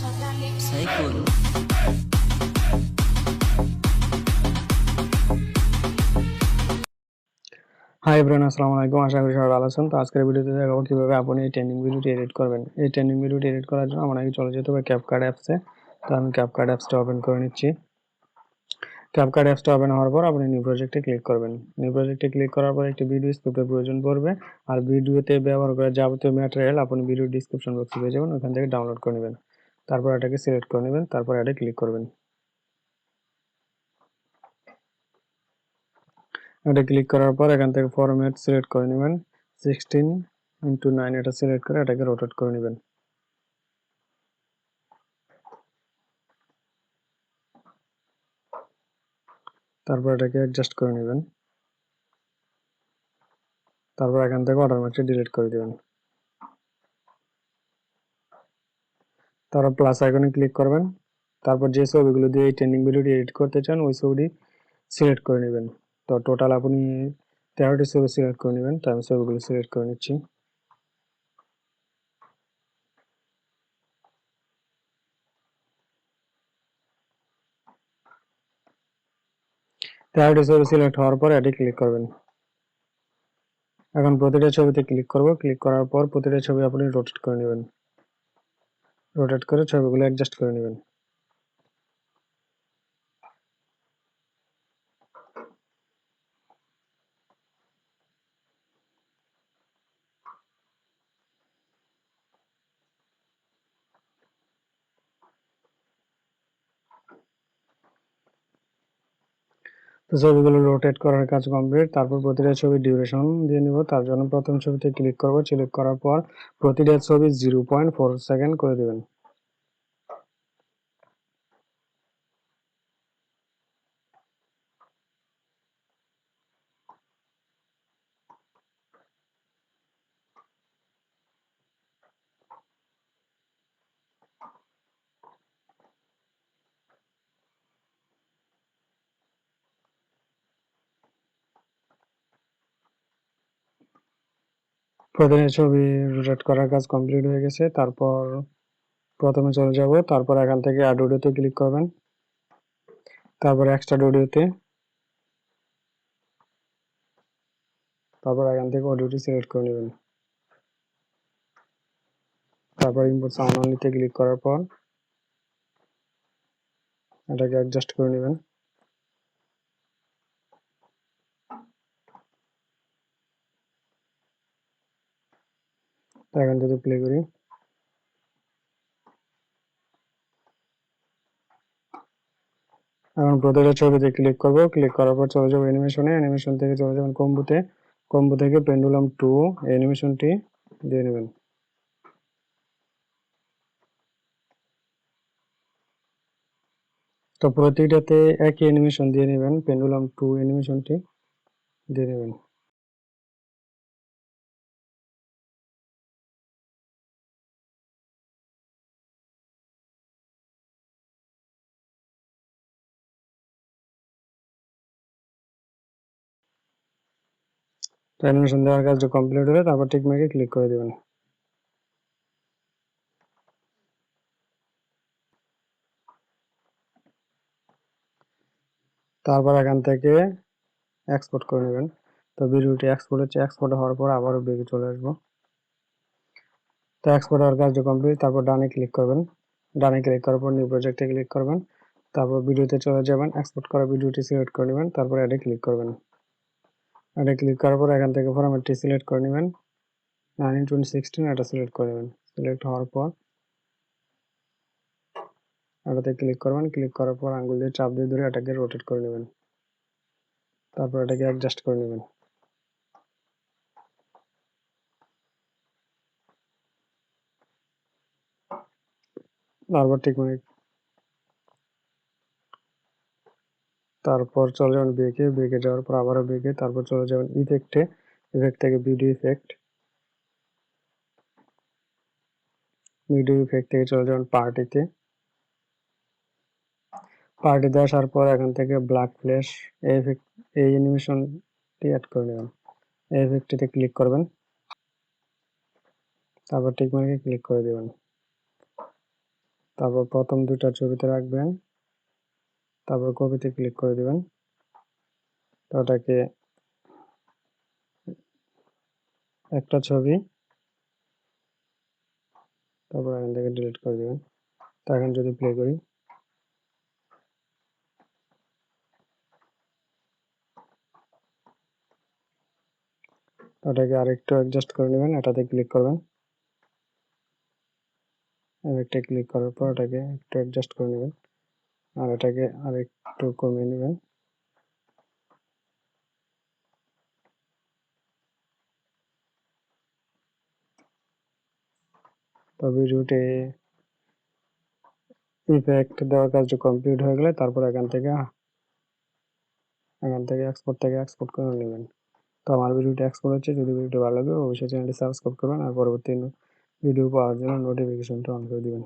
সাইকুল। Hi everyone, আসসালামু আলাইকুম। আশা করি সবাই ভালো আছেন। তো আজকের ভিডিওতে দেখাবো কিভাবে আপনি এই ট্রেন্ডিং ভিডিওটি এডিট করবেন। এই ট্রেন্ডিং ভিডিওটি এডিট করার জন্য আপনাকে চলে যেতে হবে ক্যাপকাট অ্যাপসে। তো আমি ক্যাপকাট অ্যাপসটা ওপেন করে নিচ্ছি। ক্যাপকাট অ্যাপসটা ওপেন হওয়ার পর আপনি নিউ প্রজেক্টে ক্লিক করবেন। নিউ প্রজেক্টে ক্লিক করার পর একটি ভিডিও স্ক্রিপ্টের প্রয়োজন পড়বে। আর ভিডিওতে ব্যবহার করা যাবতীয় ম্যাটেরিয়াল আপনি ভিডিও ডিসক্রিপশন বক্সে পেয়ে যাবেন, ওখান থেকে ডাউনলোড করে নেবেন। তারপর এটাকে সিলেক্ট করে নেবেন, তারপর এটা ক্লিক করবেন। এটা ক্লিক করার পর এখান থেকে ফরম্যাট সিলেক্ট করে নেবেন, 16:9 এটা সিলেক্ট করে এটাকে রোটেট করে নেবেন। তারপর এটাকে অ্যাডজাস্ট করে নেবেন। তারপর এখান থেকে অটোমেটিক ডিলিট করে দেবেন। তারপর প্লাস আইকনে ক্লিক করবেন। তারপর যে ছবিগুলো দিয়ে এই ট্রেন্ডিং ভিডিওটি এডিট করতে চান ওই ছবিটি সিলেক্ট করে নেবেন। তো টোটাল আপনি 13টি ছবি সিলেক্ট করে নেবেন। তো আমি ছবিগুলো সিলেক্ট করে নিচ্ছি। তেরোটি ছবি সিলেক্ট হওয়ার পর এটি ক্লিক করবেন। এখন প্রতিটা ছবিতে ক্লিক করব। ক্লিক করার পর প্রতিটা ছবি আপনি রোটেট করে নেবেন। রোটেট করে ছবিগুলো অ্যাডজাস্ট করে নেবেন। তো ছবিগুলো রোটেট করার কাজ কমপ্লিট। তারপর প্রতিটা ছবির ডিউরেশন দিয়ে নিব। তার জন্য প্রথম ছবিতে ক্লিক করব। সিলেক্ট করার পর প্রতিটা ছবি 0.4 সেকেন্ড করে দেবেন। প্রতিটা ছবি রোটেট করার কাজ কমপ্লিট হয়ে গেছে। তারপর প্রথমে চলে যাব। তারপর এখান থেকে অ্যাড অডিওতে ক্লিক করবেন। তারপর এক্সট্রা অডিওতে। তারপর এখান থেকে অডিওটি সিলেক্ট করে নেবেন। তারপর ইম্পোর্ট সাউন্ড অনলিতে ক্লিক করার পর এটাকে অ্যাডজাস্ট করে নেবেন। এখান থেকে প্লে করি। এখন প্রতিটা ছবিতে ক্লিক করব। ক্লিক করার পর চলে যাবো অ্যানিমেশনে। অ্যানিমেশন থেকে চলে যাবেন কম্বোতে। কম্বো থেকে পেন্ডুলাম 2 অ্যানিমেশনটি দিয়ে নেবেন। তো প্রতিটাতে একই অ্যানিমেশন দিয়ে নেবেন। পেন্ডুলাম 2 অ্যানিমেশনটি দিয়ে নেবেন। তো অ্যানিমেশন দেওয়ার কাজটা কমপ্লিট হলে তারপর টিক মার্কে ক্লিক করে দেবেন। তারপর এখান থেকে এক্সপোর্ট করে নেবেন। তো ভিডিওটি এক্সপোর্ট হচ্ছে। এক্সপোর্ট হওয়ার পর আবারও ব্যাকে চলে আসবো। তো এক্সপোর্ট হওয়ার কাজটা কমপ্লিট। তারপর ডানে ক্লিক করবেন। ডানে ক্লিক করার পর নিউ প্রজেক্টে ক্লিক করবেন। তারপর ভিডিওতে চলে যাবেন। এক্সপোর্ট করা ভিডিওটি সিলেক্ট করে নেবেন। তারপর অ্যাডে ক্লিক করবেন। অ্যাডে ক্লিক করার পর এখান থেকে ফরম্যাটটি সিলেক্ট করে নেবেন। 9:16 এটা সিলেক্ট করে নেবেন। সিলেক্ট হওয়ার পর এটাতে ক্লিক করবেন। ক্লিক করার পর আঙ্গুল দিয়ে চাপ দিয়ে ধরে এটাকে রোটেট করে নেবেন। তারপর এটাকে অ্যাডজাস্ট করে নেবেন। তারপর ঠিক মানে তারপর চলে যাবেন বেকে। বেকে যাওয়ার পর আবারও বেকে। তারপর চলে যাবেন ইফেক্টে। ইফেক্ট থেকে ভিডিও ইফেক্ট। ভিডিও ইফেক্ট থেকে চলে যাবেন পার্টিতে। পার্টিতে আসার পর এখান থেকে ব্ল্যাক ফ্ল্যাশ এই অ্যানিমেশনটি অ্যাড করে নেবেন। এই ইফেক্টটিতে ক্লিক করবেন। তারপর টিক মার্কে ক্লিক করে দেবেন। তারপর প্রথম দুইটা ছবিতে রাখবেন, তারপর কপিতে ক্লিক করে দিবেন। তো ওটাকে একটা ছবি, তারপর এখান থেকে ডিলিট করে দিবেন। তো এখন যদি প্লে করি, ওটাকে আরেকটু অ্যাডজাস্ট করে নেবেন, এটাতে ক্লিক করবেন। একটা ক্লিক করার পর ওটাকে একটু অ্যাডজাস্ট করে নেবেন, আর এটাকে আরেকটু কমিয়ে নেবেন। তো ভিডিওটি ইফেক্ট দেওয়ার কাজটা কমপ্লিট হয়ে গেলে তারপর এখান থেকে এক্সপোর্ট করে নেবেন। তো আমার ভিডিওটি এক্সপোর্ট হচ্ছে। যদি ভিডিওটি ভালো লাগে অবশ্যই চ্যানেলটি সাবস্ক্রাইব করবেন, আর পরবর্তী ভিডিও পাওয়ার জন্য নোটিফিকেশনটা অন করে দিবেন।